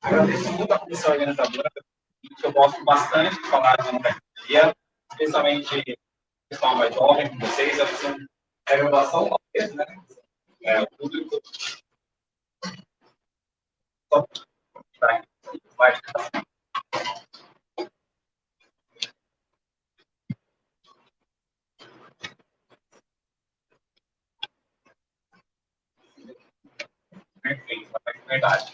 Agradeço muito a comissão organizadora, que eu gosto bastante de falar de tecnologia, especialmente o pessoal mais jovem como vocês. Acho que é graduação, talvez, né? O público. Vai. Perfeito, é verdade.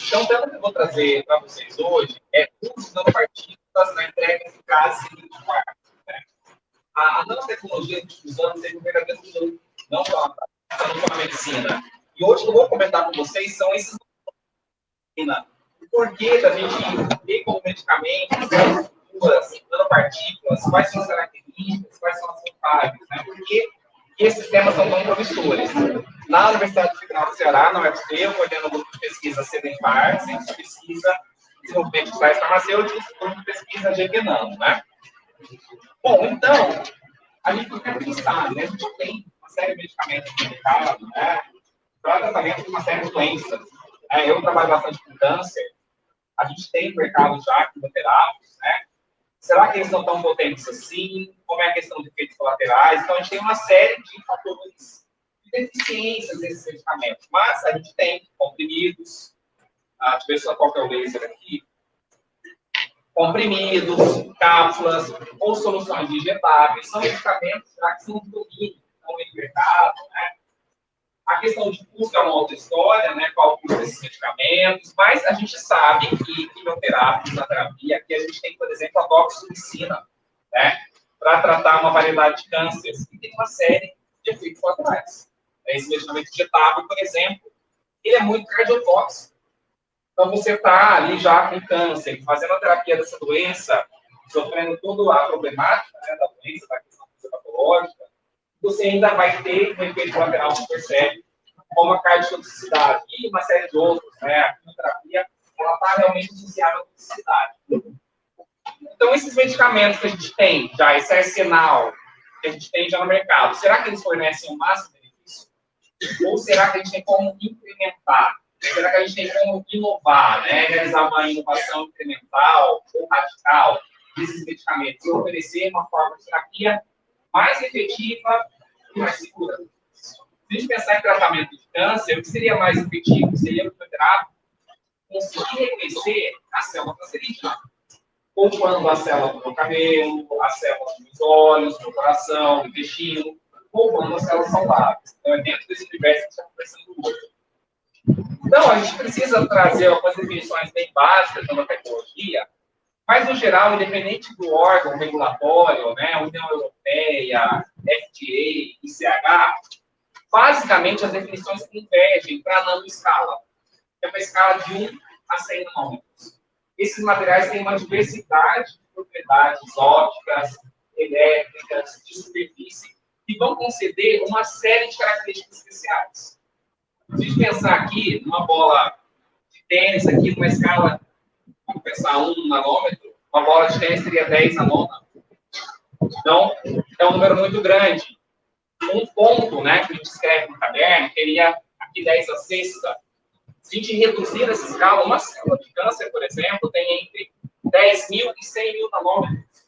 Então, o tema que eu vou trazer para vocês hoje é uso de nanopartículas na entrega eficaz de seguinte quarto. Né? A nanotecnologia nos últimos anos teve um verdadeiro boom, não só na medicina. E hoje eu vou comentar com vocês são esses o porquê da gente ter como medicamentos, nanopartículas, quais são as características, quais são as vantagens, né? Por que esses temas são tão promissores? Na Universidade Federal do Ceará, na UFC, eu coordeno o grupo de pesquisa CDFAR, Centro de Pesquisa e Desenvolvimento de Sais Farmacêuticos, e o grupo de pesquisa GPNano, né? Bom, então, a gente sempre sabe, né? A gente tem uma série de medicamentos no mercado, né? Para tratamento de uma série de doenças. Eu trabalho bastante com câncer, a gente tem no mercado já quimioterápicos, né? Será que eles não tão potentes assim? Como é a questão de efeitos colaterais? Então, a gente tem uma série de fatores de deficiências desses medicamentos. Mas a gente tem comprimidos, deixa eu ver só qual que é o laser aqui. Comprimidos, cápsulas ou soluções injetáveis. São medicamentos já que são de domínio, estão no mercado, né? A questão de custo é uma outra história, né? Qual o custo desses medicamentos, mas a gente sabe que quimioterápicos na terapia, aqui a gente tem, por exemplo, a doxorubicina, né? Para tratar uma variedade de cânceres, e tem uma série de efeitos colaterais. Esse medicamento injetável, por exemplo, ele é muito cardiotóxico. Então, você está ali já com câncer, fazendo a terapia dessa doença, sofrendo toda a problemática, né, da doença, da questão patológica, você ainda vai ter um efeito colateral que percebe, como a cardiotoxicidade e uma série de outros, né? A quimioterapia, ela está realmente associada à toxicidade. Então, esses medicamentos que a gente tem, já esse arsenal que a gente tem já no mercado, será que eles fornecem o máximo benefício? Ou será que a gente tem como incrementar? Será que a gente tem como inovar, né? Realizar uma inovação incremental ou radical desses medicamentos e oferecer uma forma de terapia mais efetiva e mais segura? Se a gente pensar em tratamento de câncer, o que seria mais efetivo? Seria o quimioterápico conseguir reconhecer a célula cancerígena, poupando a célula do cabelo, a célula dos olhos, do coração, do intestino, poupando as células saudáveis. Então, é dentro desse universo que a gente está conversando hoje. Então, a gente precisa trazer algumas definições bem básicas da tecnologia, mas, no geral, independente do órgão regulatório, né, União Europeia, FDA, ICH, basicamente as definições convergem para a nanoescala, que é uma escala de 1 a 100 nanômetros. Esses materiais têm uma diversidade de propriedades ópticas, elétricas, de superfície, que vão conceder uma série de características especiais. Se a gente pensar aqui numa bola de tênis, aqui numa escala, vamos pensar 1 nanômetro, uma bola de tênis seria 10 nanômetros. Então, é um número muito grande. Um ponto, né, que a gente escreve no caderno, teria aqui 10 a sexta. Se a gente reduzir essa escala, uma célula de câncer, por exemplo, tem entre 10 mil e 100 mil nanômetros.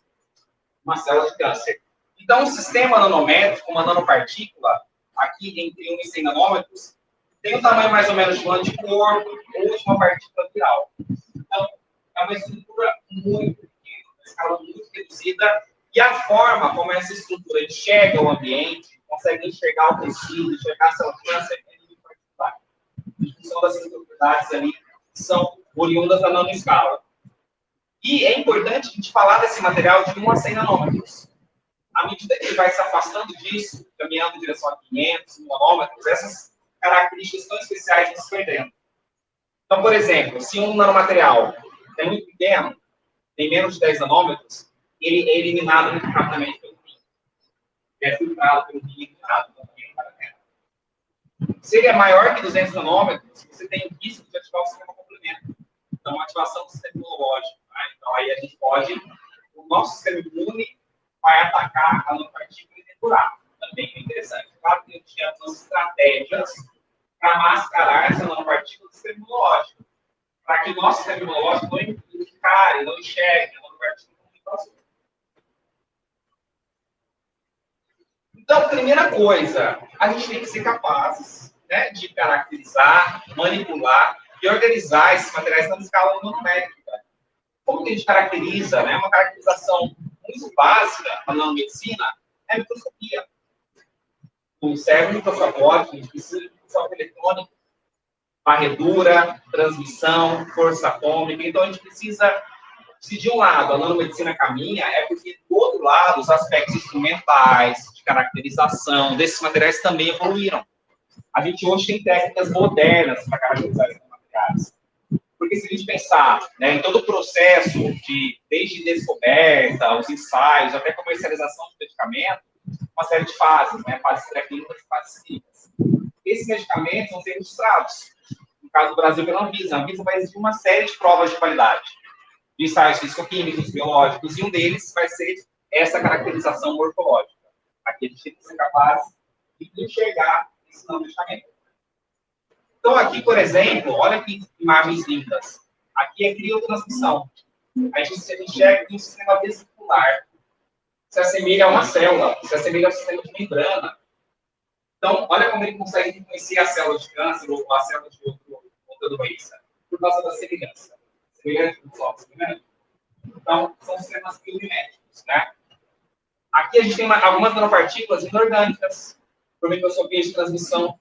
Uma célula de câncer. Então, um sistema nanométrico, uma nanopartícula, aqui entre 1 e 100 nanômetros, tem um tamanho mais ou menos de um anticorpo ou de uma partícula viral. Então, é uma estrutura muito pequena, uma escala muito reduzida, e a forma como essa estrutura enxerga o ambiente, consegue enxergar o tecido, enxergar a célula de câncer, é muito particular. Em função das propriedades ali que são oriundas da nanoescala. E é importante a gente falar desse material de 1 a 100 nanômetros. À medida que ele vai se afastando disso, caminhando em direção a 500 nanômetros, essas características tão especiais vão se perdendo. Então, por exemplo, se um nanomaterial é muito pequeno, tem menos de 10 nanômetros, ele é eliminado muito rapidamente pelo rim. É filtrado pelo rim e eliminado. Se ele é maior que 200 nanômetros, você tem o risco de ativar o sistema complemento. Então, a ativação do sistema imunológico. Tá? Então, aí a gente pode, o nosso sistema imune vai atacar a nanopartícula e depurar. Também é interessante. Claro que a gente tem algumas estratégias para mascarar essa nanopartícula do sistema imunológico. para que o nosso sistema imunológico não encare, não enxergue a nanopartícula como invasor. Então, primeira coisa, a gente tem que ser capazes, né, de caracterizar, manipular e organizar esses materiais na escala nanométrica. Como que a gente caracteriza, né? Uma caracterização muito básica na nanomedicina é a microscopia. O serve microscópico, a gente precisa de microscópio eletrônico, varredura, transmissão, força atômica. Então, a gente precisa, se de um lado a nanomedicina caminha, é porque do outro lado os aspectos instrumentais, de caracterização desses materiais também evoluíram. A gente hoje tem técnicas modernas para caracterizar esses materiais. Porque se a gente pensar, né, em todo o processo desde descoberta, os ensaios, até comercialização de medicamento, uma série de fases, né, fases pré-clínicas e fases clínicas. Esses medicamentos vão ser registrados. No caso do Brasil, pela Anvisa. A Anvisa vai exigir uma série de provas de qualidade, de ensaios físico-químicos, biológicos, e um deles vai ser essa caracterização morfológica. Aqui a gente tem que ser capaz de enxergar esse não medicamento. Então, aqui, por exemplo, olha que imagens lindas. Aqui é criotransmissão. A gente enxerga que um sistema vesicular se assemelha a uma célula, se assemelha ao sistema de membrana. Então, olha como ele consegue reconhecer a célula de câncer ou a célula de outra doença, por causa da semelhança. Semelhante dos ossos, né? Então, são sistemas biomiméticos, né? Aqui a gente tem algumas nanopartículas inorgânicas, por microscopia de transmissão,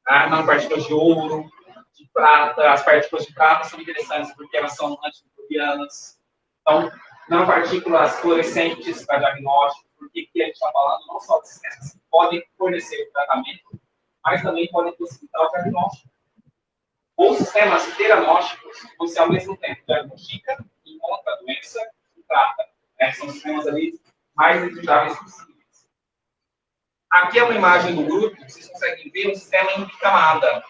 nanopartículas de ouro, de prata. As partículas de prata são interessantes porque elas são antimicrobianas. Então, nanopartículas fluorescentes para diagnóstico, porque aqui a gente está falando não só de sistemas que podem fornecer o tratamento, mas também podem possibilitar o diagnóstico. Ou sistemas teranósticos, você ao mesmo tempo diagnostica, encontra a doença e trata. Né? São sistemas ali mais desejáveis possíveis. Aqui é uma imagem do grupo, vocês conseguem ver um sistema em camada.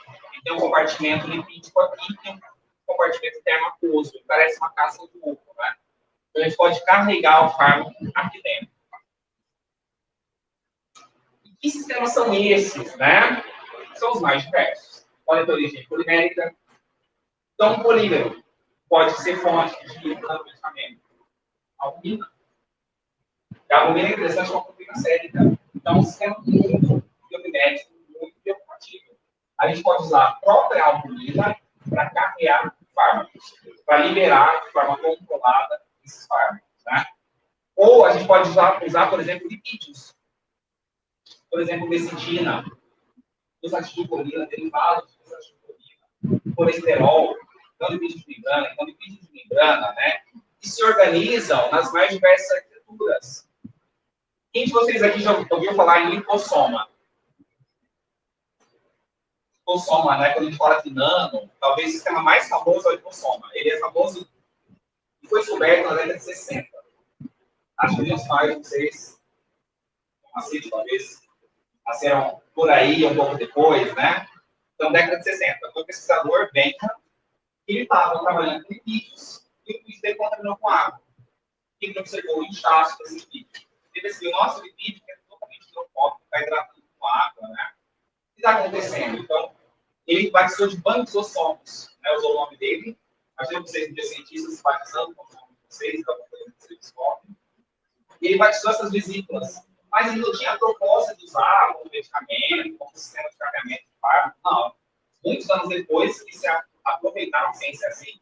Tem um compartimento lipídico aqui, tem um compartimento termacoso, que parece uma casca de ovo, né? Então, a gente pode carregar o fármaco aqui dentro. E que sistemas são esses, né? São os mais diversos. Podem ter origem polimérica. Então, um polímero pode ser fonte de medicamento. Albumina. E a albumina é interessante uma proteína sérica. Então, é um sistema muito biomimético, muito biocompatível. A gente pode usar a própria albumina para carregar fármacos, para liberar de forma controlada esses fármacos. Né? Ou a gente pode usar, por exemplo, lipídios. Por exemplo, lecitina, desacetilcolina, derivados de desacetilcolina, colesterol, então lipídios de membrana, né? Que se organizam nas mais diversas arquiteturas. Quem de vocês aqui já ouviu falar em lipossoma? Lipossoma, né? Quando a gente fala de nano, talvez o sistema mais famoso é o lipossoma. Ele é famoso e foi descoberto na década de 60. Acho que os pais de vocês, assim, talvez, nasceram por aí um pouco depois, né? Então, década de 60. Foi um pesquisador, Bentham, e ele estava trabalhando com lipídios. E o lipídio dele contaminou com água. E ele observou o inchaço desse lipídio. Ele percebeu, nossa, o lipídio é totalmente hidrofóbico, está hidratando com água, né? O que está acontecendo? Então, ele batizou de bandizossomos, né? Usou o nome dele. Imagina vocês, de cientistas, batizando com o nome de vocês, então, vocês descobrem. E ele batizou essas vesículas. Mas ele não tinha a proposta de usar como medicamento, como sistema de carregamento de fármaco, não. Muitos anos depois, que se aproveitaram sem ser assim,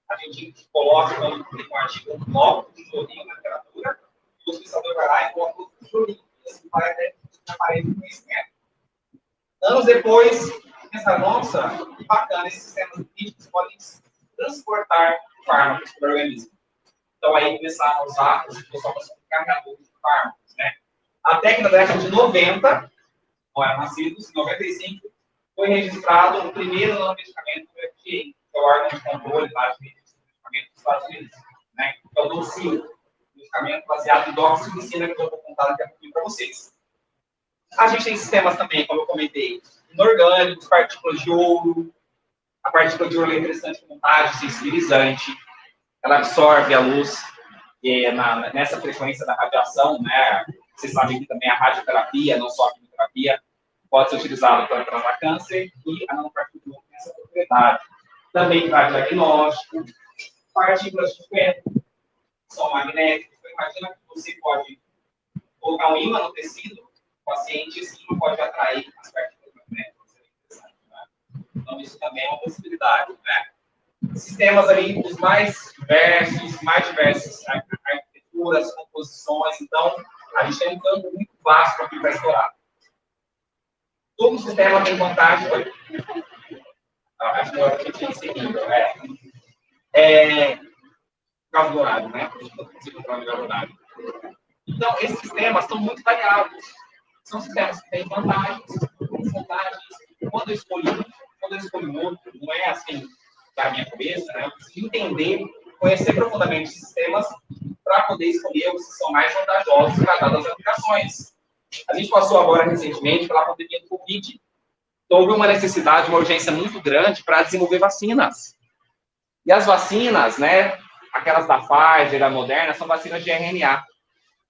a gente coloca um artigo novo de tijolinho na literatura, e o pesquisador vai lá e coloca o tijolinho. E assim vai até na parede do conhecimento. Anos depois, pensa, nossa, que bacana, esses sistemas lipídicos podem transportar fármacos para o organismo. Então, aí começaram a usar os lipossomos como carregadores de fármacos, né? Até que na década de 90, não eram nascidos, em 95, foi registrado o primeiro nanomedicamento do FDA, que é o órgão de controle lá de medicamentos dos Estados Unidos, né? Que é o Docil, medicamento baseado em doxorubicina, que eu vou contar daqui a pouquinho para vocês. A gente tem sistemas também, como eu comentei, inorgânicos, partículas de ouro. A partícula de ouro é interessante como rádio sensibilizante, ela absorve a luz nessa frequência da radiação, né? Vocês sabem que também a radioterapia, não só a quimioterapia, pode ser utilizada para tratar câncer, e a nanopartícula tem essa propriedade. também para diagnóstico, partículas de ferro, são magnéticas. Então, imagina que você pode colocar um ímã no tecido, o paciente, esse ímã pode atrair as partículas magnéticas. Né? Então, isso também é uma possibilidade. Né? Sistemas ali, os mais diversos, arquiteturas, composições. Então, a gente tem um campo muito vasto aqui para explorar. Todo sistema tem vantagem. Acho que eu tinha seguido. Caso do horário, né? Então, esses sistemas são muito variados. São sistemas que têm vantagens, desvantagens. Quando eu escolho um outro, não é assim da minha cabeça, né? Eu preciso entender, conhecer profundamente os sistemas para poder escolher os que são mais vantajosos para dadas aplicações. A gente passou agora recentemente pela pandemia do Covid. Então, houve uma necessidade, uma urgência muito grande para desenvolver vacinas. E as vacinas, né, aquelas da Pfizer, da Moderna, são vacinas de RNA,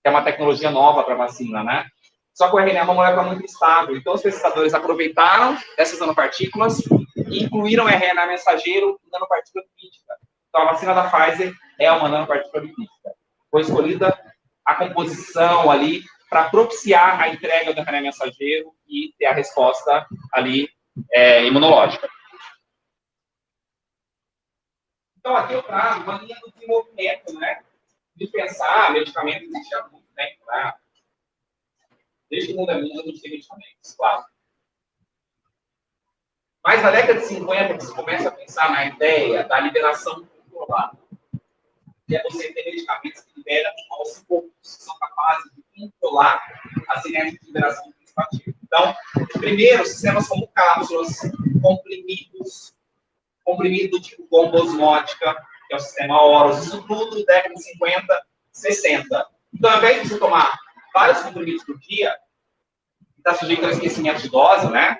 que é uma tecnologia nova para vacina, né? Só que o RNA é uma molécula muito instável. Então, os pesquisadores aproveitaram essas nanopartículas e incluíram o RNA mensageiro em nanopartícula lipídica. Então, a vacina da Pfizer é uma nanopartícula lipídica. Foi escolhida a composição ali para propiciar a entrega do RNA mensageiro e ter a resposta ali imunológica. Então, aqui eu trago uma linha do desenvolvimento, né? De pensar medicamentos existe há muito tempo, né? Desde que o mundo é mundo, a gente tem medicamentos, claro. Mas na década de 50, que se começa a pensar na ideia da liberação controlada. Que é você ter medicamentos que liberam aos poucos, que são capazes de controlar as inércias de liberação do princípio ativo. Então, primeiro, sistemas como cápsulas, comprimido do tipo bomba osmótica, que é o sistema OROS, isso tudo década de 50, 60. Então, ao invés de você tomar vários comprimidos por dia, está sujeito ao esquecimento de dose, né?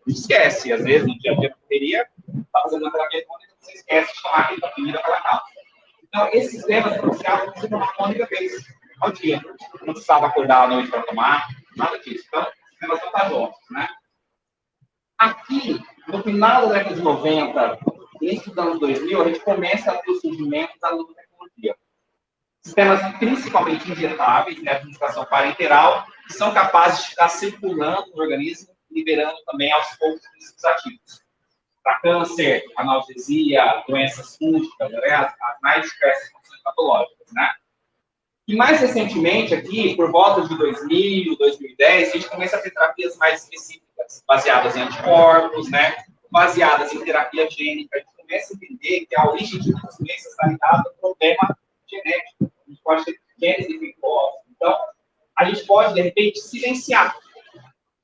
Esquece, às vezes, no dia a dia da correria, está fazendo uma terapia crônica, você esquece de tomar aquele comprimido, aquela cápsula. Então, esses sistemas pronunciavam que você tomava uma única vez ao dia. Não precisava acordar à noite para tomar, nada disso. Então, sistemas vantajosos, né? Aqui, no final da década de 90, início dos anos 2000, a gente começa a ter o surgimento da nanotecnologia. Sistemas principalmente injetáveis, né, administração parenteral, que são capazes de ficar circulando no organismo, liberando também aos poucos princípios ativos. Para câncer, analgesia, doenças fúngicas, né, as mais diversas funções patológicas, né? E mais recentemente, aqui, por volta de 2000, 2010, a gente começa a ter terapias mais específicas, baseadas em anticorpos, né? Baseadas em terapia gênica. A gente começa a entender que a origem de muitas doenças está ligada a um problema genético. A gente pode ter genes defeituosos. Então, a gente pode, de repente, silenciar.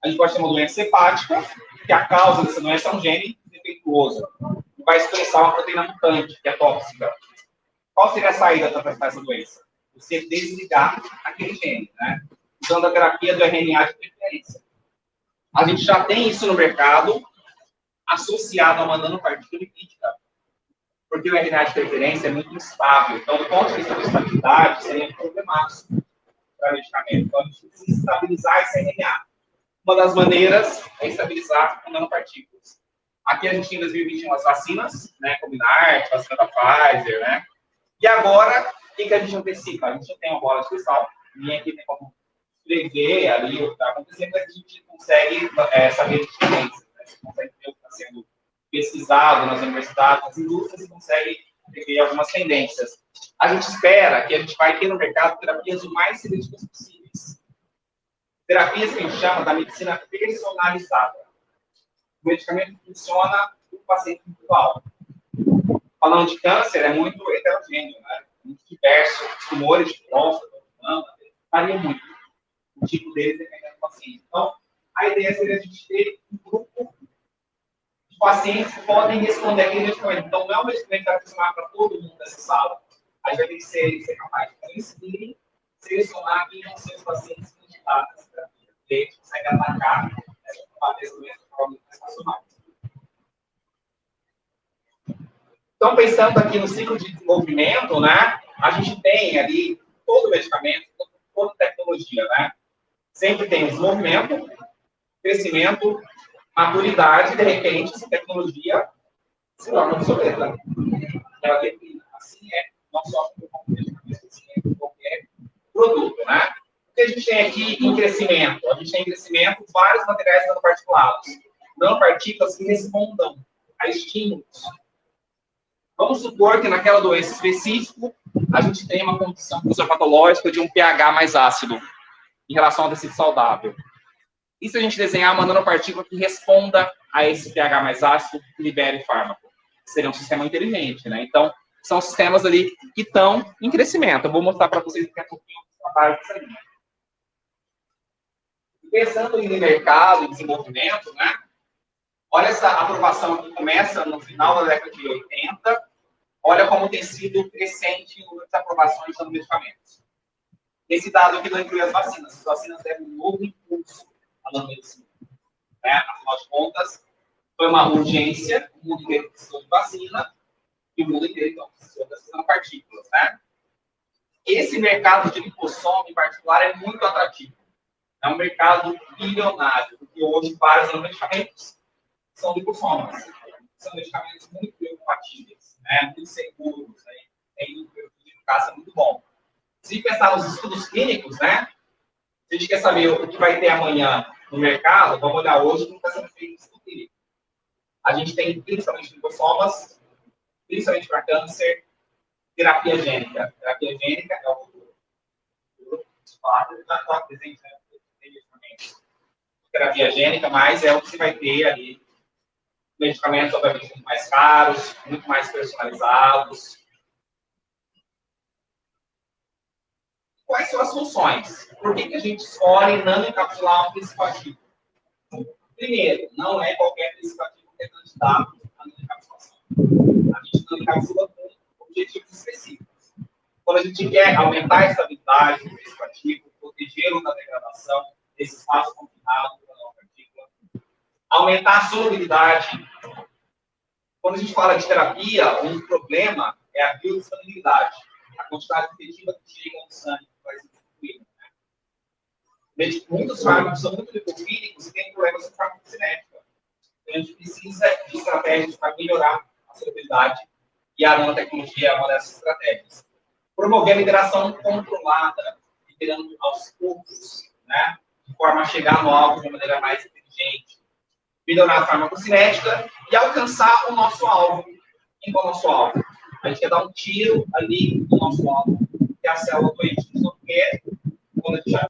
A gente pode ter uma doença hepática, que a causa dessa doença é um gene defeituoso. E vai expressar uma proteína mutante, que é tóxica. Qual seria a saída para tratar essa doença? Você desligar aquele gene, né? Usando a terapia do RNA de preferência. A gente já tem isso no mercado, associado a uma nanopartícula lipídica. Porque o RNA de preferência é muito instável. Então, do ponto de vista da estabilidade, seria problemático para o medicamento. Então, a gente precisa estabilizar esse RNA. Uma das maneiras é estabilizar com nanopartículas. Aqui a gente tem em 2021 as vacinas, né? Combinart, vacina da Pfizer, né? E agora, o que a gente antecipa? A gente não tem uma bola de cristal, ninguém aqui tem como prever ali o que está acontecendo, mas a gente consegue saber de diferenças. Né? Você consegue ver o que está sendo pesquisado nas universidades, nas indústrias, e consegue prever algumas tendências. A gente espera que a gente vai ter no mercado terapias o mais seletivas possíveis. Terapias que a gente chama da medicina personalizada. O medicamento funciona no paciente individual. Falando de câncer, é muito heterogêneo, né? Muito diverso. Os tumores de próstata, varia muito. O tipo deles dependendo do paciente. Então, a ideia seria a gente ter um grupo de pacientes que podem responder aquele medicamento. Então, não é um medicamento que vai funcionar para todo mundo nessa sala. A gente vai ter que ser capaz de conseguir selecionar quem vão ser os pacientes candidatos a essa terapia. E a gente consegue atacar essa doença de forma mais racional. Então, pensando aqui no ciclo de desenvolvimento, né, a gente tem ali todo medicamento, toda tecnologia, né? Sempre tem desenvolvimento, crescimento, maturidade, e de repente, essa tecnologia se torna obsoleta. Ela declina. Assim é nosso software de qualquer produto, né? O que a gente tem aqui em crescimento? A gente tem em crescimento vários materiais nanoparticulados. Nanopartículas que respondam a estímulos. Vamos supor que naquela doença específica, a gente tem uma condição fisiopatológica de um pH mais ácido em relação ao tecido saudável. E se a gente desenhar uma nanopartícula que responda a esse pH mais ácido e libere fármaco? Seria um sistema inteligente, né? Então, são sistemas ali que estão em crescimento. Eu vou mostrar para vocês daqui a pouquinho o trabalho dessa linha. Pensando em mercado e desenvolvimento, né? Olha essa aprovação que começa no final da década de 80. Olha como tem sido crescente o número de aprovações de medicamentos. Esse dado aqui não inclui as vacinas. As vacinas deram um novo impulso à nanomedicina. Né? Afinal de contas, foi uma urgência, o mundo inteiro precisou de vacina, e o mundo inteiro, então, precisou das nanopartículas. Né? Esse mercado de lipossomo, em particular, é muito atrativo. É um mercado bilionário, porque hoje vários medicamentos são lipossomas. São medicamentos muito biocompatíveis, né? Muito seguros, né? Tem eficácia muito bom. Se pensar nos estudos clínicos, né? Se a gente quer saber o que vai ter amanhã no mercado, vamos olhar hoje como está sendo feito o estudo clínico. A gente tem principalmente lipossomas, principalmente para câncer, terapia gênica. Terapia gênica é o futuro. Terapia gênica, mas é o que você vai ter ali. Medicamentos, obviamente, muito mais caros, muito mais personalizados. Quais são as funções? Por que a gente escolhe nanoencapsular um princípio ativo? Primeiro, não é qualquer princípio ativo que é candidato à nanoencapsulação. A gente nanoencapsula com objetivos específicos. Quando a gente quer aumentar a estabilidade do princípio ativo, protegê-lo da degradação desse espaço confinado da nanopartícula, aumentar a solubilidade. Quando a gente fala de terapia, um problema é a biodisponibilidade, a quantidade efetiva que chega no sangue que vai ser distribuída. Muitos fármacos são muito lipofílicos e têm problemas com farmacocinética. Então, a gente precisa de estratégias para melhorar a solubilidade e a nanotecnologia é uma dessas estratégias. Promover a liberação controlada, liberando aos poucos, né, de forma a chegar no alvo de uma maneira mais inteligente. Melhorar a farmacocinética e alcançar o nosso alvo. Quem é o nosso alvo? A gente quer dar um tiro ali no nosso alvo, que é a célula doente. A gente não quer, quando a gente já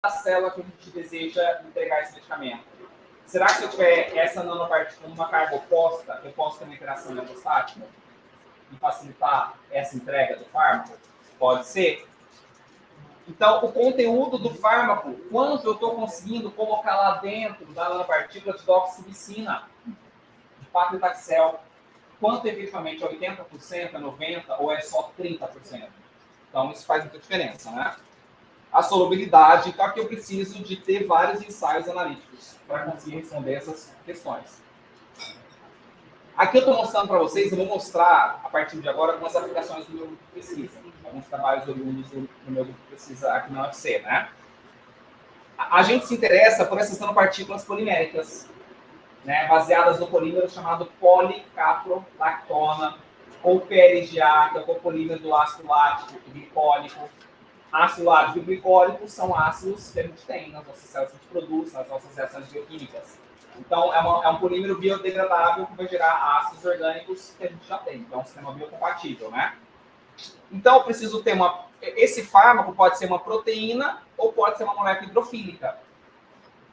célula que a gente deseja entregar esse medicamento. Será que se eu tiver essa nanopartícula numa carga oposta, eu posso ter uma interação eletrostática e facilitar essa entrega do fármaco? Pode ser. Então, o conteúdo do fármaco, quanto eu estou conseguindo colocar lá dentro da nanopartícula de doxorubicina, de paclitaxel, quanto efetivamente é 80%, é 90% ou é só 30%? Então, isso faz muita diferença, né? A solubilidade, então aqui eu preciso de ter vários ensaios analíticos para conseguir responder essas questões. Aqui eu estou mostrando para vocês, eu vou mostrar, a partir de agora, algumas aplicações do meu grupo de pesquisa, alguns trabalhos oriundos do meu grupo de pesquisa aqui na UFC, né? A gente se interessa por essas nanopartículas poliméricas, né, baseadas no polímero chamado policaprolactona, ou PLGA, que é o copolímero do ácido lático glicólico. Ácido lático e glicólico são ácidos que a gente tem nas nossas células que a gente produz, nas nossas reações bioquímicas. Então, é um polímero biodegradável que vai gerar ácidos orgânicos que a gente já tem. Então, é um sistema biocompatível, né? Então, eu preciso ter esse fármaco pode ser uma proteína ou pode ser uma molécula hidrofílica.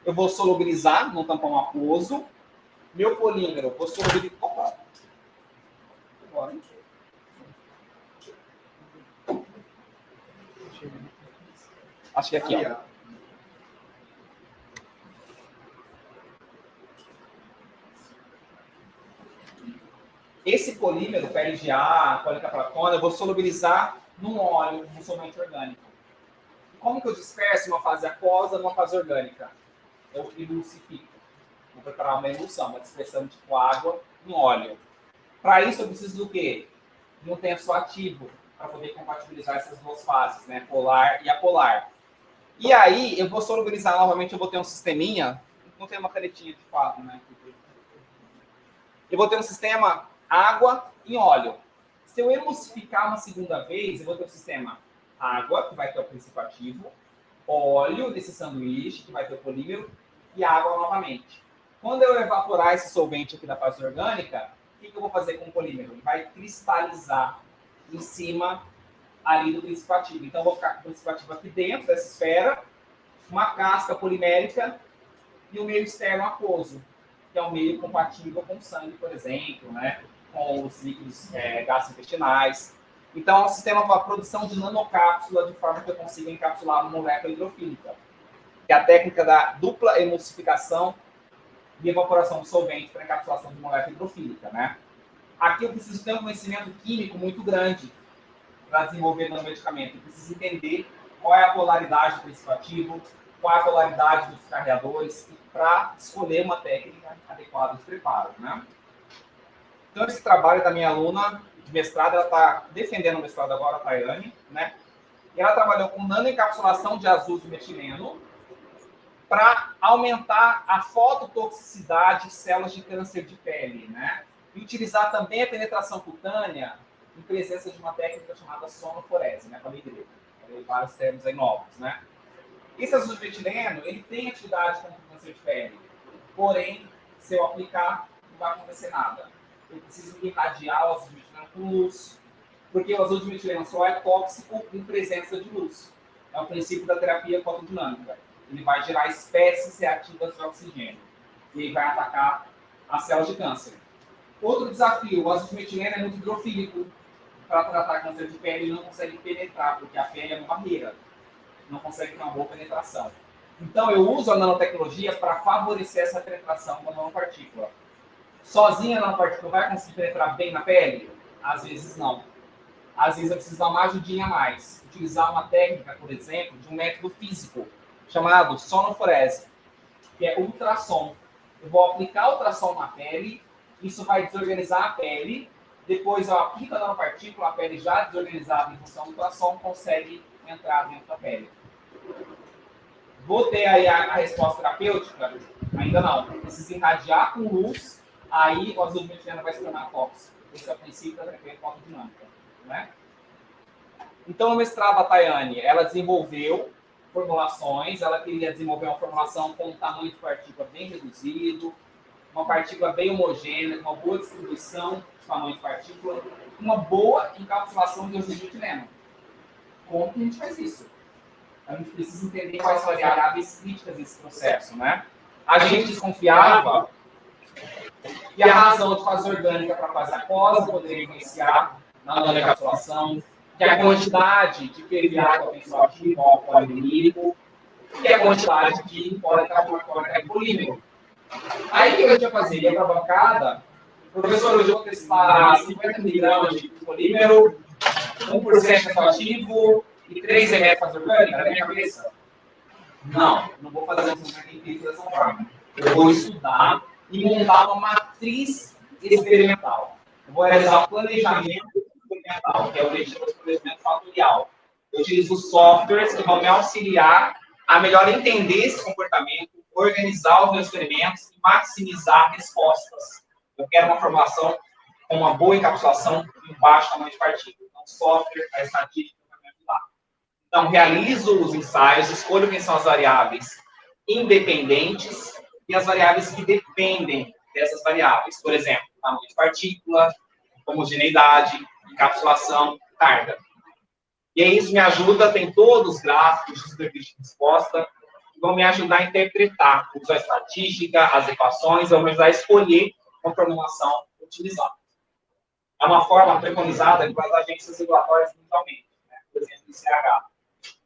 Eu vou solubilizar num tampão aquoso. Meu polímero, vou solubilizar... Opa! Agora, hein? Acho que é aqui, ó. Esse polímero, PLGA, policaprolactona, eu vou solubilizar num óleo, num solvente orgânico. Como que eu disperso uma fase aquosa numa fase orgânica? Eu emulsifico. Vou preparar uma emulsão, uma dispersão de água em óleo. Para isso, eu preciso do quê? De um tenso ativo, para poder compatibilizar essas duas fases, né? Polar e apolar. E aí, eu vou solubilizar novamente, eu vou ter um sisteminha, não tem uma canetinha de fato, né? Eu vou ter um sistema água em óleo. Se eu emulsificar uma segunda vez, eu vou ter um sistema água, que vai ter o princípio ativo, óleo desse sanduíche, que vai ter o polímero, e água novamente. Quando eu evaporar esse solvente aqui da fase orgânica, o que eu vou fazer com o polímero? Ele vai cristalizar em cima ali do princípio ativo. Então, eu vou ficar com o princípio ativo aqui dentro dessa esfera, uma casca polimérica e o meio externo aquoso, que é um meio compatível com o sangue, por exemplo, né? Com os líquidos gastrointestinais. Então, é um sistema para a produção de nanocápsula, de forma que eu consiga encapsular uma molécula hidrofílica, que é a técnica da dupla emulsificação e evaporação do solvente para encapsulação de molécula hidrofílica, né? Aqui eu preciso ter um conhecimento químico muito grande para desenvolver no medicamento. Eu preciso entender qual é a polaridade do princípio ativo, qual é a polaridade dos carreadores, para escolher uma técnica adequada de preparo, né? Então, esse trabalho da minha aluna de mestrado, ela está defendendo o mestrado agora, a Tayane, né? E ela trabalhou com nanoencapsulação de azul de metileno para aumentar a fototoxicidade de células de câncer de pele, né? E utilizar também a penetração cutânea em presença de uma técnica chamada sonoforese, né? Falei grego, falei vários termos aí novos, né? Esse azul de metileno, ele tem atividade contra o câncer de pele, porém, se eu aplicar, não vai acontecer nada. Eu preciso irradiar o azul de metileno com luz, porque o azul de metileno só é tóxico em presença de luz. É o princípio da terapia fotodinâmica. Ele vai gerar espécies reativas de oxigênio e ele vai atacar as células de câncer. Outro desafio, o azul de metileno é muito hidrofílico. Para tratar câncer de pele, ele não consegue penetrar, porque a pele é uma barreira. Não consegue ter uma boa penetração. Então, eu uso a nanotecnologia para favorecer essa penetração da nanopartícula. Sozinha a nanopartícula vai conseguir penetrar bem na pele? Às vezes não. Às vezes eu preciso dar uma ajudinha a mais. Utilizar uma técnica, por exemplo, de um método físico, chamado sonoforese, que é ultrassom. Eu vou aplicar ultrassom na pele, isso vai desorganizar a pele, depois eu aplico a nanopartícula, a pele já desorganizada em função do ultrassom consegue entrar dentro da pele. Vou ter aí a resposta terapêutica? Ainda não. Preciso irradiar com luz, aí o azul de metileno vai se tornar tóxico. Esse é o princípio da terapia fotodinâmica, né? Então, no mestrado da Tayane, ela desenvolveu formulações, ela queria desenvolver uma formulação com um tamanho de partícula bem reduzido, uma partícula bem homogênea, uma boa distribuição de tamanho de partícula, uma boa encapsulação de azul de metileno. Como que a gente faz isso? a gente precisa entender quais são as variáveis críticas desse processo, né? A gente desconfiava que a razão de fase orgânica para a fase aquosa poderia influenciar na nanoencapsulação, que a quantidade de PVA potencial ativo ao polimerílico, que a quantidade de policarbonato polímero. Aí o que eu ia fazer? Ia para a bancada, professor, hoje eu vou testar 50 mg de polímero, 1% ativo e 3 ml de fase orgânica, na minha cabeça? Não vou fazer isso dessa forma. Eu vou estudar e montar uma matriz experimental. Eu vou realizar o planejamento experimental, que é o planejamento fatorial. Eu utilizo softwares que vão me auxiliar a melhor entender esse comportamento, organizar os meus experimentos e maximizar respostas. Eu quero uma formulação com uma boa encapsulação e um baixo tamanho de partícula. Então, software, a estatística vai me ajudar. Então, realizo os ensaios, escolho quem são as variáveis independentes e as variáveis que dependem dessas variáveis. Por exemplo, tamanho de partícula, homogeneidade, encapsulação, carga. E aí isso me ajuda, tem todos os gráficos de superfície de resposta, que vão me ajudar a interpretar, usar a estatística, as equações, vão me ajudar a escolher uma formulação utilizada. É uma forma preconizada pelas agências regulatórias mundialmente, né? Por exemplo, o CH.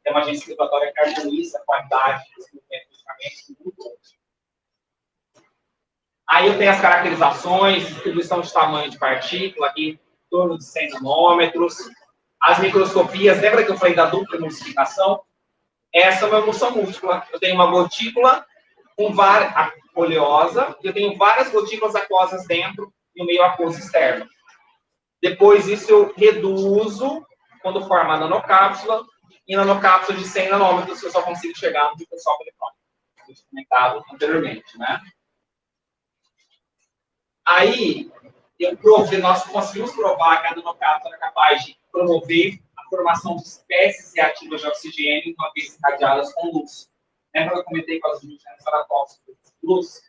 É uma agência regulatória que harmoniza a qualidade dos medicamentos do mundo. Aí eu tenho as caracterizações, distribuição de tamanho de partícula, aqui em torno de 100 nanômetros. As microscopias, lembra que eu falei da dupla emulsificação? Essa é uma emulsão múltipla. Eu tenho uma gotícula com oleosa, e eu tenho várias gotículas aquosas dentro e o meio aquoso externo. Depois isso eu reduzo quando forma a nanocápsula, e nanocápsula de 100 nanômetros que eu só consigo chegar no microscópio eletrônico, que eu tinha comentado anteriormente, né? Aí, nós conseguimos provar que a nanocápsula é capaz de promover a formação de espécies reativas de oxigênio uma vez irradiadas com luz. Lembra que eu comentei com as substâncias paratóxicas de luz?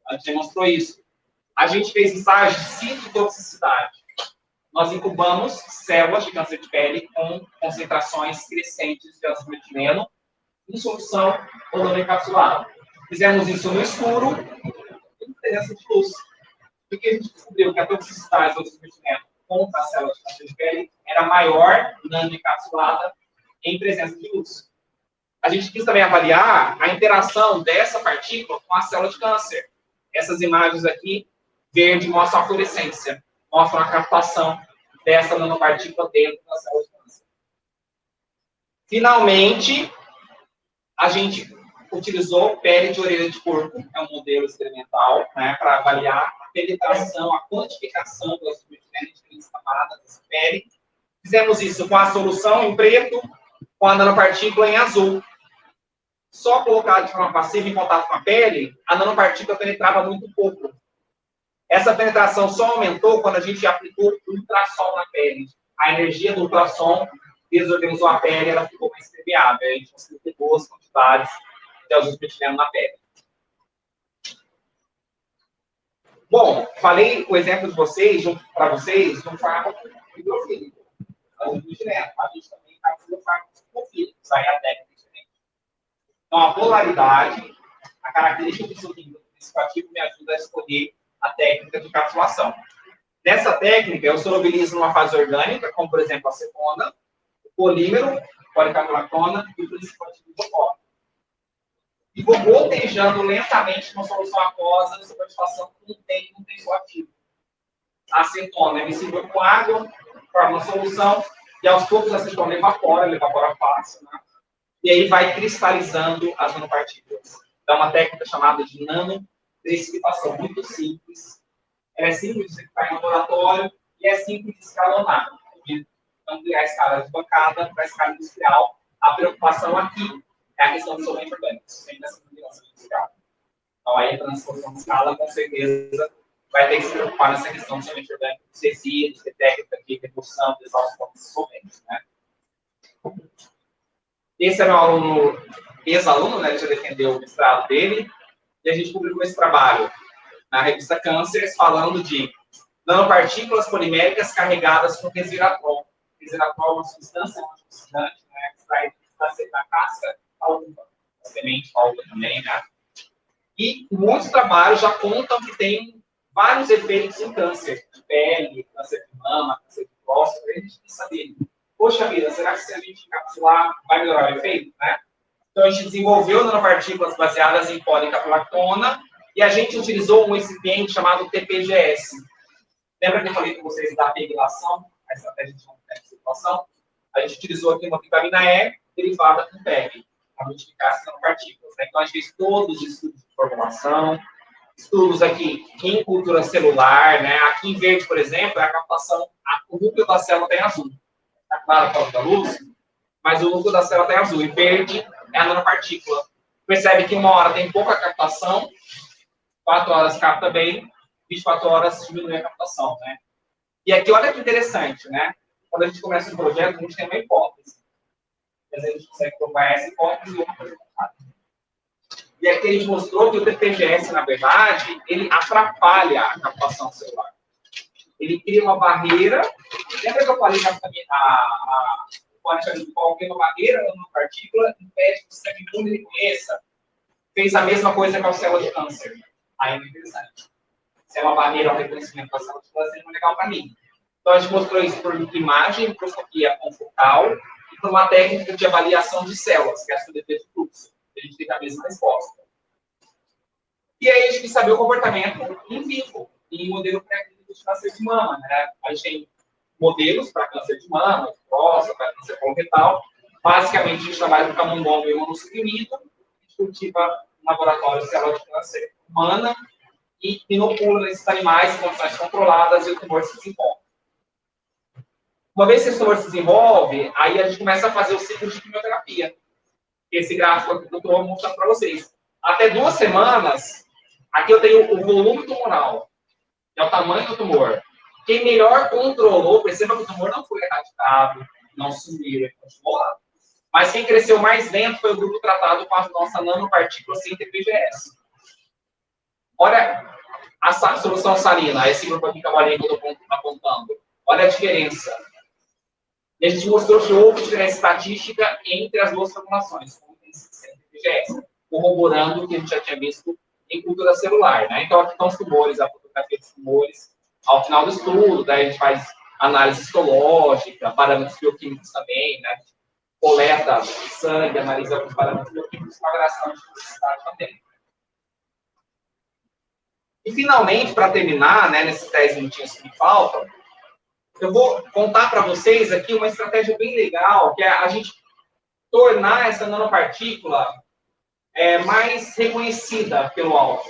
A gente demonstrou isso. A gente fez ensaios de citotoxicidade. Nós incubamos células de câncer de pele com concentrações crescentes de azul-metileno em solução ou não encapsulada. Fizemos isso no escuro e em presença de luz. Porque a gente descobriu que a toxicidade do azul-metileno contra as células de câncer de pele era maior nano-encapsulada em presença de luz. A gente quis também avaliar a interação dessa partícula com a célula de câncer. Essas imagens aqui, verde, mostram a fluorescência, mostram a captação dessa nanopartícula dentro da célula de câncer. Finalmente, a gente utilizou pele de orelha de porco, é um modelo experimental, né, para avaliar a penetração, a quantificação das diferentes camadas dessa pele. Fizemos isso com a solução em preto, com a nanopartícula em azul. Só colocar de forma passiva em contato com a pele, a nanopartícula penetrava muito pouco. Essa penetração só aumentou quando a gente aplicou ultrassom na pele. A energia do ultrassom desorganizou a pele, ela ficou mais permeável. A gente conseguiu ter boas quantidades de azul-metileno na pele. Bom, falei o exemplo de vocês, para vocês, de um fármaco hidrofílico. Azul-metileno. A gente também está fazendo fármacos hidrofílicos. Aí a técnica diferente. Então, a polaridade, a característica do seu ativo me ajuda a escolher a técnica de encapsulação. Nessa técnica, eu solubilizo numa fase orgânica, como, por exemplo, a acetona, o polímero, policarbolatona e o princípio ativo do copo. E vou gotejando lentamente uma solução aquosa de participação que não tem ativo. A acetona é miscível com água, forma uma solução, e aos poucos a acetona evapora fácil, né? E aí vai cristalizando as nanopartículas. Então, é uma técnica chamada de nanoprecipitação, muito simples. Ela é simples de executar em laboratório e é simples de escalonar. Então, criar a escala de bancada para a escala industrial. A preocupação aqui é a questão do solvente orgânico, sempre essa combinação industrial. Então, aí, a transformação de escala, com certeza, vai ter que se preocupar nessa questão do solvente orgânico, dos resíduos, de técnica de redução, de exaustão dos solventes, né? Esse é meu aluno, ex-aluno, né? Ele já defendeu o mestrado dele, e a gente publicou esse trabalho na revista Cancers, falando de nanopartículas poliméricas carregadas com resveratrol. Resveratrol é uma substância antioxidante, né? Extraída da casca a uva, a semente da uva também, né? E muitos trabalhos já contam que tem vários efeitos em câncer de pele, câncer de mama, câncer de próstata, a gente tem que saber. Poxa vida, será que se a gente encapsular vai melhorar o efeito, né? Então a gente desenvolveu nanopartículas baseadas em policaprolactona e a gente utilizou um recipiente chamado TPGS. Lembra que eu falei com vocês da pegylação, a estratégia de circulação? A gente utilizou aqui uma vitamina E derivada com PEG, para multiplicar essas nanopartículas. Né? Então, a gente fez todos os estudos de formulação, estudos aqui em cultura celular, né? Aqui em verde, por exemplo, é a captação, o núcleo da célula está em azul. Está claro por causa da luz, mas o núcleo da célula está em azul. E verde é a nanopartícula. Percebe que 1 hora tem pouca captação, 4 horas capta bem, 24 horas diminui a captação, né? E aqui, olha que interessante, né? Quando a gente começa um projeto, a gente tem uma hipótese. Mas a gente consegue provar essa hipótese e outra coisa. E aqui a gente mostrou que o TPGS, na verdade, ele atrapalha a captação celular. Ele cria uma barreira. Lembra que eu falei o Alexandre de Paulo cria uma barreira numa partícula e impede que o sistema imune reconheça? Fez a mesma coisa com a célula de câncer. Aí é interessante. Se é uma barreira ao reconhecimento da célula de câncer, não é legal para mim. Então, a gente mostrou isso por imagem, microscopia confocal e por uma técnica de avaliação de células, que é a CDT de fluxo. A gente tem a mesma resposta. E aí, a gente quis saber o comportamento em vivo, em modelo pré-clínico de câncer de mama. Né? A gente tem modelos para câncer de mama, de próstata, para câncer coloretal. Basicamente, a gente trabalha com camundongo e imunossuprimido. A gente cultiva no laboratório célula de câncer humana e inocula nesses animais em condições controladas e o tumor se desenvolve. Uma vez que esse tumor se desenvolve, aí a gente começa a fazer o ciclo de quimioterapia. Esse gráfico aqui que eu estou mostrando para vocês. Até 2 semanas, aqui eu tenho o volume tumoral, que é o tamanho do tumor. Quem melhor controlou, perceba que o tumor não foi erradicado, não sumiu, ele continuou lá. Mas quem cresceu mais lento foi o grupo tratado com a nossa nanopartícula sem TPGS. Olha a solução salina, esse grupo aqui que eu estou apontando. Olha a diferença. E a gente mostrou que houve diferença estatística entre as duas formulações, com TPGS, corroborando o que a gente já tinha visto em cultura celular. Né? Então, aqui estão os tumores, a fotografia dos tumores. Ao final do estudo, daí a gente faz análise histológica, parâmetros bioquímicos também, né? Coleta sangue, analisa alguns parâmetros bioquímicos, uma avaliação de toxicidade também. E, finalmente, para terminar, né, nesses 10 minutinhos que me faltam, eu vou contar para vocês aqui uma estratégia bem legal, que é a gente tornar essa nanopartícula mais reconhecida pelo alvo.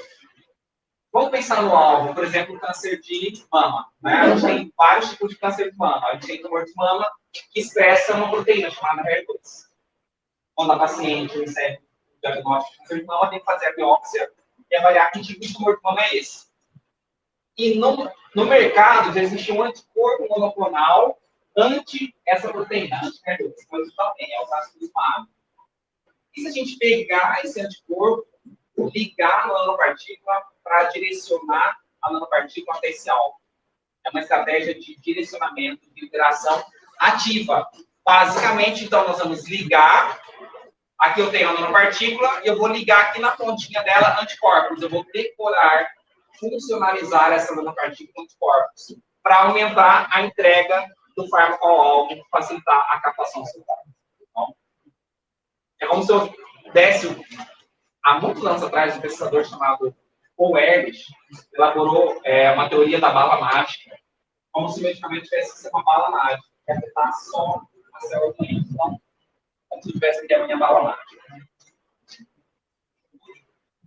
Vamos pensar no alvo, por exemplo, câncer de mama. Né? A gente tem vários tipos de câncer de mama. A gente tem tumor de mama que expressa uma proteína chamada HER2. Quando a paciente recebe o diagnóstico de câncer de mama, tem que fazer a biópsia e avaliar que tipo de tumor de mama é esse. E no mercado já existe um anticorpo monoclonal anti essa proteína, anti-HER2. Mas também é o caso do SMAB. E se a gente pegar esse anticorpo, ligar a nanopartícula para direcionar a nanopartícula até esse alvo? É uma estratégia de direcionamento, de interação ativa. Basicamente, então, nós vamos ligar. Aqui eu tenho a nanopartícula e eu vou ligar aqui na pontinha dela anticorpos. Eu vou decorar, funcionalizar essa nanopartícula anticorpos para aumentar a entrega do fármaco ao alvo, facilitar a captação celular. Então, é como se eu desse, há muitos anos atrás, um pesquisador chamado Paul Ehrlich elaborou uma teoria da bala mágica, como se o medicamento tivesse que ser uma bala mágica, que afetar só a célula doente. Então, como se tivesse aqui a minha bala mágica.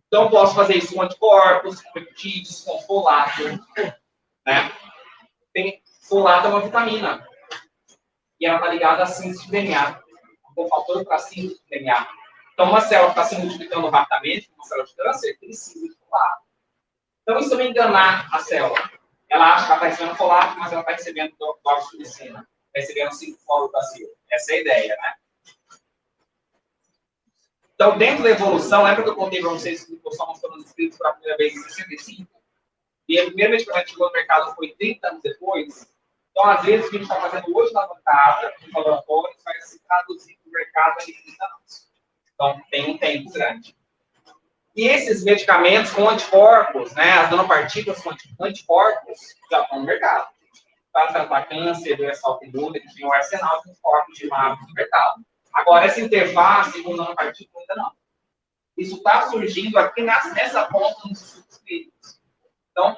Então, posso fazer isso com anticorpos, com peptídeos, com folato. Né? Folato é uma vitamina. E ela está ligada à síntese de DNA. Um fator para a síntese de DNA. Então, uma célula que está se multiplicando rapidamente, uma célula de câncer, precisa de folato. Então, isso vai enganar a célula. Ela acha que ela está recebendo folato, mas ela está recebendo doxorubicina. Está recebendo 5-fluorotazil. Essa é a ideia, né? Então, dentro da evolução, lembra que eu contei para vocês que nós fomos inscritos pela primeira vez em 65? E o primeiro medicamento que chegou no mercado foi 30 anos depois. Então, às vezes, o que a gente está fazendo hoje na bancada, no laboratório, vai se traduzir no mercado em 30 anos. Então, tem um tempo grande. E esses medicamentos com anticorpos, né, as nanopartículas com anticorpos, já estão no mercado. Para tratar câncer, doença autoimune, eles têm um arsenal de anticorpos de no mercado. Agora, essa interface com nanopartícula ainda não. Isso está surgindo aqui nessa ponta nos estudos clínicos. Então,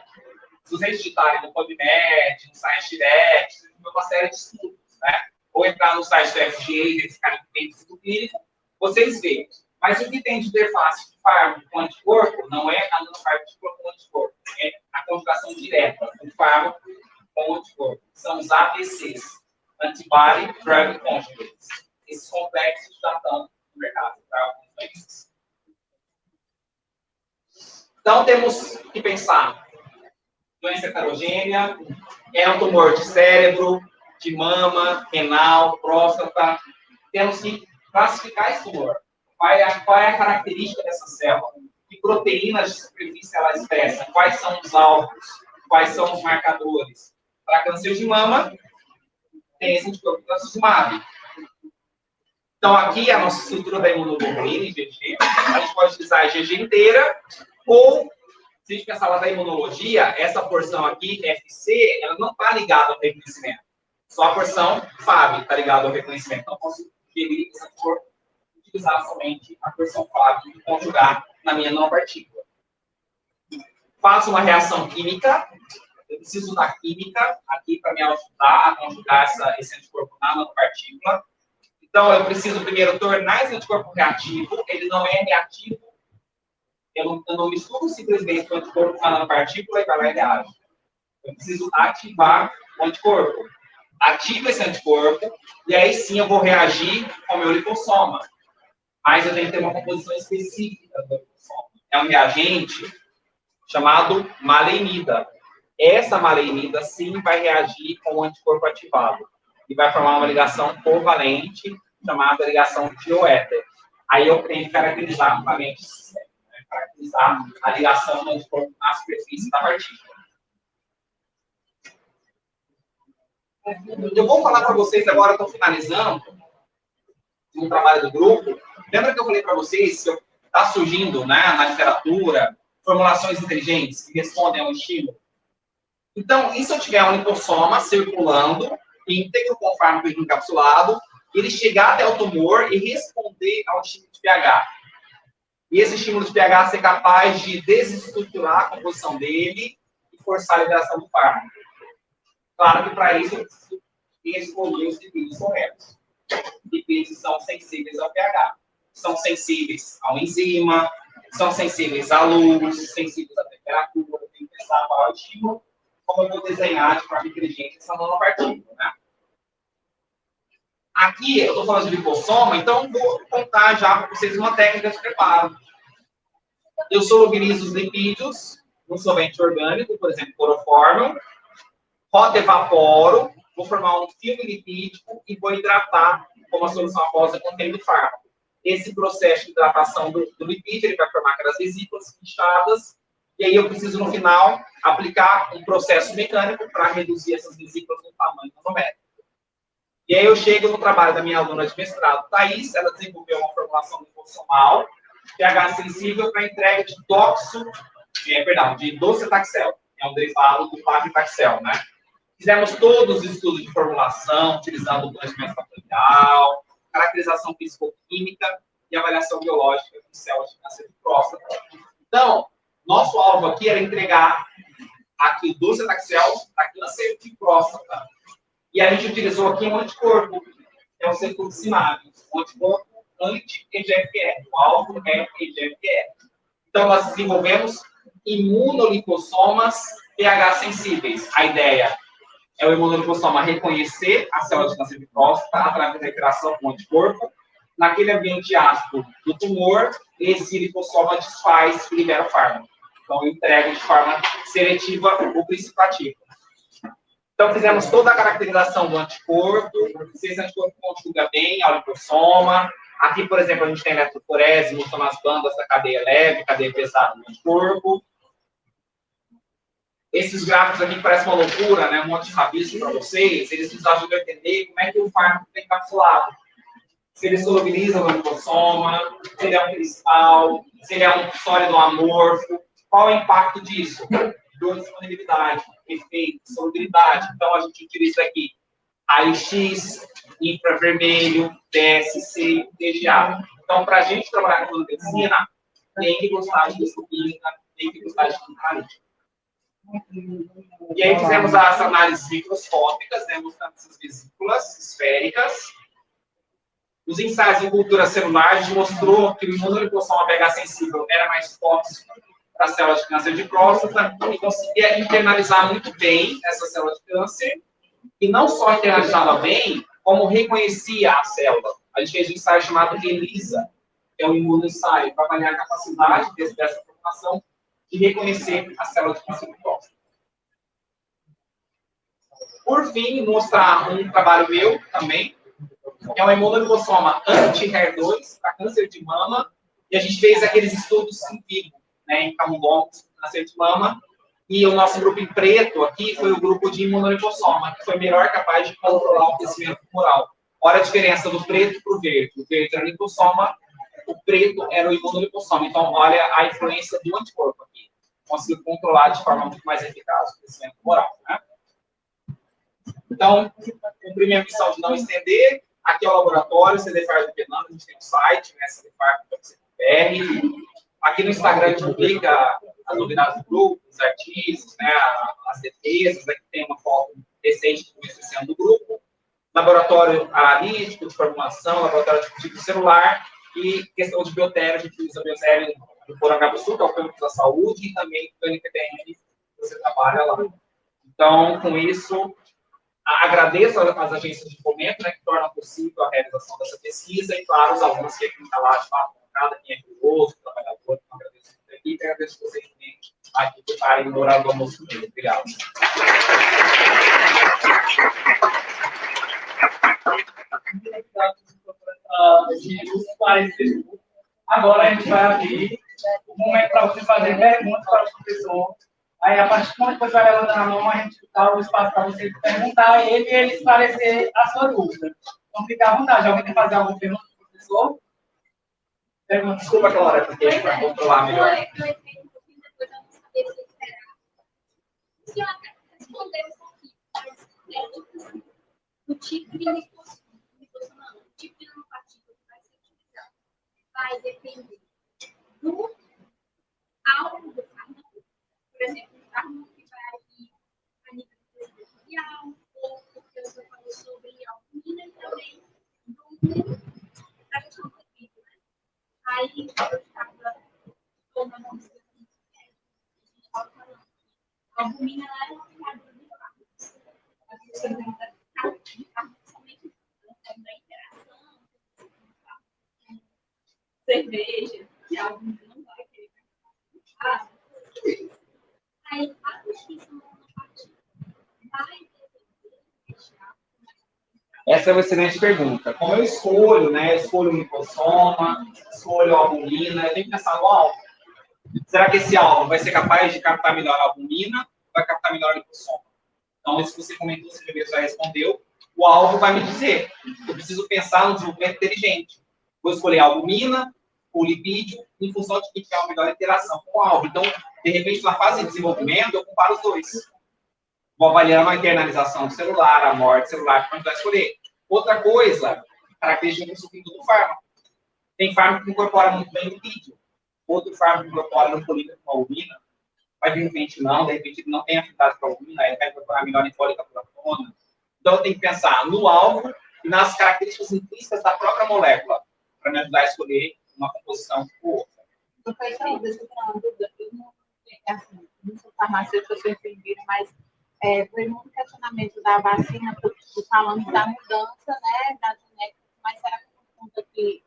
se vocês digitarem no PubMed, no site Direct, vocês vão ver uma série de estudos, né? Ou entrar no site do FDA, eles ficarem em estudo clínico, vocês veem. Mas o que tem de interface de fármaco com anticorpo não é a nanopartícula com anticorpo, é a conjugação direta do fármaco com anticorpo. São os ADCs, Antibody Drug Conjugates. Esses complexos já estão no mercado para alguns países. Então, temos que pensar. Doença heterogênea, é um tumor de cérebro, de mama, renal, próstata. Temos que classificar esse tumor. Qual é a característica dessa célula? Que proteínas de superfície ela expressa? Quais são os alvos? Quais são os marcadores? Para câncer de mama, tem esse anticorpo trastuzumab. Então, aqui a nossa estrutura da imunoglobulina, IgG, a gente pode utilizar a IgG inteira, ou, se a gente pensar lá da imunologia, essa porção aqui, FC, ela não está ligada ao reconhecimento. Só a porção FAB está ligada ao reconhecimento. Então, posso gerir esse anticorpo, utilizar somente a porção FAB e conjugar na minha nanopartícula. Faço uma reação química. Eu preciso da química aqui para me ajudar a conjugar esse anticorpo na nanopartícula. Então, eu preciso primeiro tornar esse anticorpo reativo. Ele não é reativo. Eu não misturo simplesmente o anticorpo com a nanopartícula e vai lá e reage. Eu preciso ativar o anticorpo. Ativo esse anticorpo e aí sim eu vou reagir com o meu lipossoma. Mas eu tenho que ter uma composição específica do lipossoma. É um reagente chamado maleinida. Essa maleinida sim vai reagir com o anticorpo ativado e vai formar uma ligação covalente chamada ligação tioéter. Aí eu tenho que caracterizar novamente esse sistema, né? Caracterizar a ligação do anticorpo na superfície da partícula. Eu vou falar para vocês agora, estou finalizando um trabalho do grupo. Lembra que eu falei para vocês que está surgindo, né, na literatura formulações inteligentes que respondem ao estímulo? Então, e se eu tiver um lipossoma circulando, íntegro, com fármaco encapsulado, ele chegar até o tumor e responder ao estímulo de pH? E esse estímulo de pH ser capaz de desestruturar a composição dele e forçar a liberação do fármaco. Claro que para isso eu preciso escolher os lipídios corretos. Lipídios são sensíveis ao pH, são sensíveis ao enzima, são sensíveis à luz, sensíveis à temperatura. Eu tenho que pensar qual é o estímulo, como eu vou desenhar de forma inteligente essa nanopartícula, né? Aqui eu estou falando de lipossoma, então vou contar já para vocês uma técnica de preparo. Eu solubilizo os lipídios num solvente orgânico, por exemplo, clorofórmio, rotoevaporo, vou formar um filme lipídico e vou hidratar com uma solução aquosa contendo fármaco. Esse processo de hidratação do lipídio, ele vai formar aquelas vesículas inchadas, e aí eu preciso, no final, aplicar um processo mecânico para reduzir essas vesículas no tamanho nanométrico. E aí eu chego no trabalho da minha aluna de mestrado, Thaís, ela desenvolveu uma formulação lipossomal, pH sensível para entrega de de docetaxel, que é um derivado do paclitaxel, né? Fizemos todos os estudos de formulação, utilizando o planejamento fatorial, caracterização físico-química e avaliação biológica de células de câncer de próstata. Então, nosso alvo aqui era entregar aqui o docetaxel para câncer de próstata. E a gente utilizou aqui um anticorpo, que é o cetuximab, um anticorpo anti-EGFR. O alvo é EGFR. Então, nós desenvolvemos imunolipossomas pH sensíveis. A ideia é o imunolipossoma reconhecer a célula de câncer de próstata através da interação com o anticorpo. Naquele ambiente ácido do tumor, esse lipossoma desfaz e libera o fármaco. Então, eu entrego de forma seletiva o princípio ativo. Então, fizemos toda a caracterização do anticorpo, se esse anticorpo conjuga bem ao lipossoma. Aqui, por exemplo, a gente tem eletroforese, mostrando as bandas da cadeia leve, cadeia pesada do anticorpo. Esses gráficos aqui que parecem uma loucura, né? Um monte de rabisco para vocês, eles nos ajudam a entender como é que o fármaco está encapsulado. se ele solubiliza no lipossoma, se ele é um cristal, se ele é um sólido amorfo. Qual é o impacto disso? Biodisponibilidade, efeito, solubilidade. Então, a gente utiliza aqui raio-x, infravermelho, TSC, TGA. Então, para a gente trabalhar com medicina, tem que gostar de química, tem que gostar de química. E aí fizemos as análises microscópicas, né, mostrando essas vesículas esféricas. Os ensaios em cultura celular, a gente mostrou que o imunolipossoma pH sensível era mais tóxico para as células de câncer de próstata e conseguia internalizar muito bem essas células de câncer. E não só internalizava bem, como reconhecia a célula. A gente fez um ensaio chamado ELISA, que é um imunoensaio, para avaliar a capacidade dessa informação de reconhecer a célula de câncer de próstata. Por fim, mostrar um trabalho meu também, que é um imunolipossoma anti-HER2 para câncer de mama, e a gente fez aqueles estudos em vivo, né, em camundongos, câncer de mama, e o nosso grupo em preto aqui foi o grupo de imunolipossoma, que foi melhor capaz de controlar o crescimento tumoral. Olha a diferença do preto para o verde. O verde era o lipossoma, o preto era o imunolipossoma. Então, olha a influência do anticorpo aqui. Conseguiu controlar de forma muito mais eficaz o crescimento tumoral, né? Então, cumpri minha missão de não estender. Aqui é o laboratório, CDFAR do Fernando, a gente tem um site, né, cdfar.com.br. Aqui no Instagram a gente publica as novidades do grupo, os artigos, né, as defesas. Aqui tem uma foto recente do esse ano do grupo. Laboratório analítico, de formulação, laboratório de tipo celular e questão de biotéria, a gente usa a biotéria do Porangabuçu, que é o campo da saúde, e também do NPTN, que você trabalha lá. Então, com isso, agradeço às agências de fomento, né, que tornam possível a realização dessa pesquisa, e, claro, os alunos que aqui estão lá, de fato, quem é curioso, trabalhador, então, agradeço muito aqui, e agradeço vocês também aqui por estarem no horário do almoço comigo. Obrigado. Agora a gente vai abrir um momento para você fazer perguntas para o professor. Aí, a partir do momento que você vai levantando a mão, a gente dá o espaço para você perguntar a ele e ele esclarecer a sua dúvida. Então, fique à vontade. Alguém quer fazer alguma pergunta para o professor? Pergunta. Desculpa aquela hora, porque a gente vai controlar melhor. Se eu responder um pouquinho, o tipo de lipossoma, o tipo de nanopartícula que vai ser utilizado vai depender do alvo do fármaco. Por exemplo, um fármaco que vai agir a nível territorial, ou porque você falou sobre albumina e também da questão do vídeo, né? Aí eu estava tomando uma coisa que a gente estava falando. A albumina é uma criadora de fármacos. A questão de fármacos somente da interação, cerveja, que a albumina não vai querer participar. Aí, a pesquisa nanopartícula vai deixar. Essa é uma excelente pergunta. Como eu escolho, né? Eu escolho o lipossoma, escolho a albumina, eu tenho que pensar no alvo. Será que esse alvo vai ser capaz de captar melhor a albumina ou vai captar melhor o lipossoma? Então, isso que você comentou, você já respondeu. O alvo vai me dizer. Eu preciso pensar no desenvolvimento inteligente. Vou escolher a albumina, o lipídio, em função de quem tiver uma melhor interação com o alvo. Então, de repente, na fase de desenvolvimento, eu comparo os dois. Vou avaliando a internalização celular, a morte celular, quando vai escolher. Outra coisa, característica do fármaco. Tem fármaco que incorpora muito bem lipídio. Outro fármaco que incorpora no polímero com a albumina. Mas, de repente, ele não tem afinidade com a albumina, ele vai incorporar melhor em policapuratona. Então, eu tenho que pensar no alvo e nas características intrínsecas da própria molécula, para me ajudar a escolher uma composição ou outra. Professor, deixa eu tirar uma dúvida. Eu não sou farmacêutica, eu sou enfermeira, mas foi muito questionamento da vacina, falando da mudança, né, da genética, mas será que por conta que,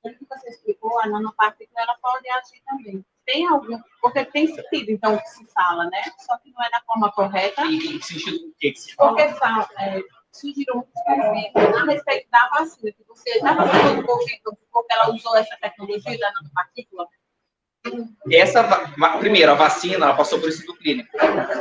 pelo que você explicou, a nanopartícula, ela pode agir também? Tem algum, porque tem sentido, então, o que se fala, né? Só que não é da forma correta. E que sentido do que se fala? Porque surgiram muitos a respeito da vacina, que você, na vacina do Covid, porque ela usou essa tecnologia da nanopartícula. Primeiro, a vacina, ela passou por estudo clínico.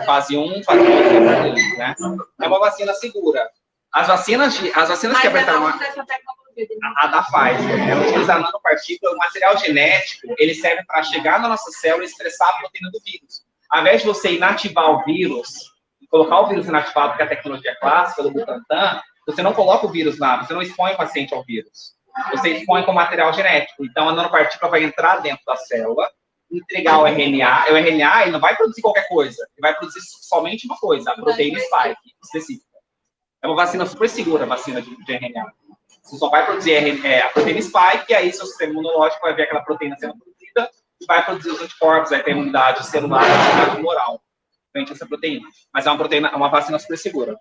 Fase 1, fase 2, né? É uma vacina segura. As vacinas que apresentaram... Mas ela usa essa tecnologia A da Pfizer, ela utiliza a nanopartícula, o material genético, ele serve para chegar na nossa célula e expressar a proteína do vírus. Ao invés de você inativar o vírus, colocar o vírus inativado, que é a tecnologia clássica do Butantan, você não coloca o vírus lá, você não expõe o paciente ao vírus. Você expõe com material genético. Então, a nanopartícula vai entrar dentro da célula, entregar o RNA. O RNA, ele não vai produzir qualquer coisa. Ele vai produzir somente uma coisa, a proteína spike específica. É uma vacina super segura, a vacina de RNA. Você só vai produzir a proteína spike, e aí seu sistema imunológico vai ver aquela proteína sendo produzida e vai produzir os anticorpos, vai ter imunidade celular, imunidade humoral frente a essa proteína. Mas é uma proteína, uma vacina super segura.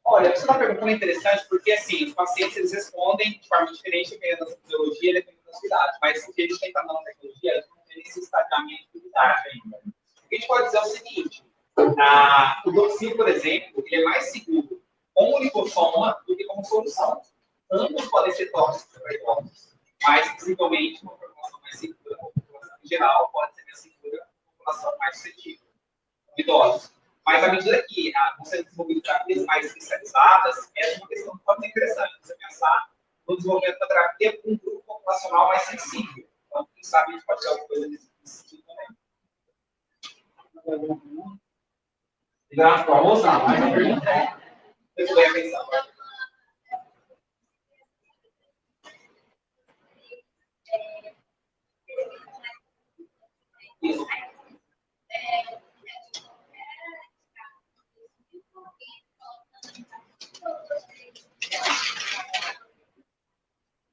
Olha, essa é uma pergunta interessante, porque, assim, os pacientes, eles respondem de forma diferente, dependendo da fisiologia, dependendo da cidade. Mas o que eles têm na nanotecnologia, eles não têm esse estadiamento de idade ainda. O que a gente pode dizer é o seguinte, o doxil, por exemplo, ele é mais seguro como lipossoma do que como solução. Ambos podem ser tóxicos para idosos, mas, possivelmente, uma população mais segura, uma população em geral, pode ser mais segura, uma população mais suscetível, idosos. Mas, à medida que você desenvolver terapias mais especializadas, essa é uma questão que pode ser interessante, você pensar no desenvolvimento da terapia para um grupo populacional mais sensível. Então, quem sabe a gente pode ter alguma coisa nesse sentido também. Graças para a moça, mais uma pergunta. Eu vou pensar. Isso.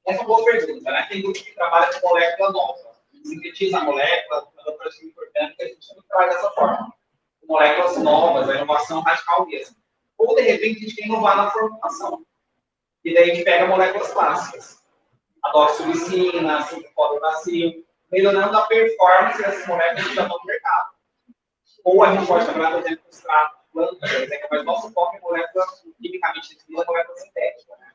Essa é uma boa pergunta, né? Tem grupo que trabalha com molécula nova, sintetiza a molécula, é uma coisa importante que a gente não traz dessa forma. Com moléculas novas, a inovação radical mesmo. Ou, de repente, a gente quer inovar na formulação. E daí a gente pega moléculas clássicas. A doxorubicina, a 5-fosfatacil, melhorando a performance dessas moléculas que já estão no mercado. Ou a gente pode trabalhar, por exemplo, com extrato de planta, por exemplo, mas nosso foco é molécula quimicamente definida, molécula sintética. Né?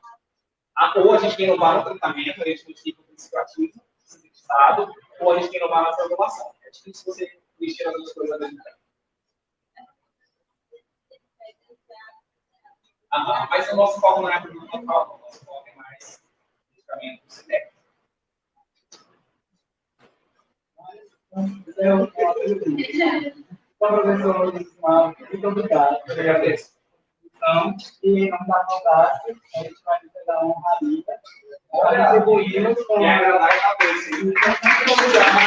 Ou a gente quer inovar no tratamento, a gente multiplica o princípio ativo, sintetizado, ou a gente quer inovar na formulação. É difícil você mexer as duas coisas ao mesmo tempo. Mas o nosso foco não é produto local, o nosso foco é mais medicamento sintético. Professor, muito obrigado. Eu agradeço. Então, e não dá vontade, a gente vai entregar uma honraria. Contribuímos com a cabeça. Muito obrigado.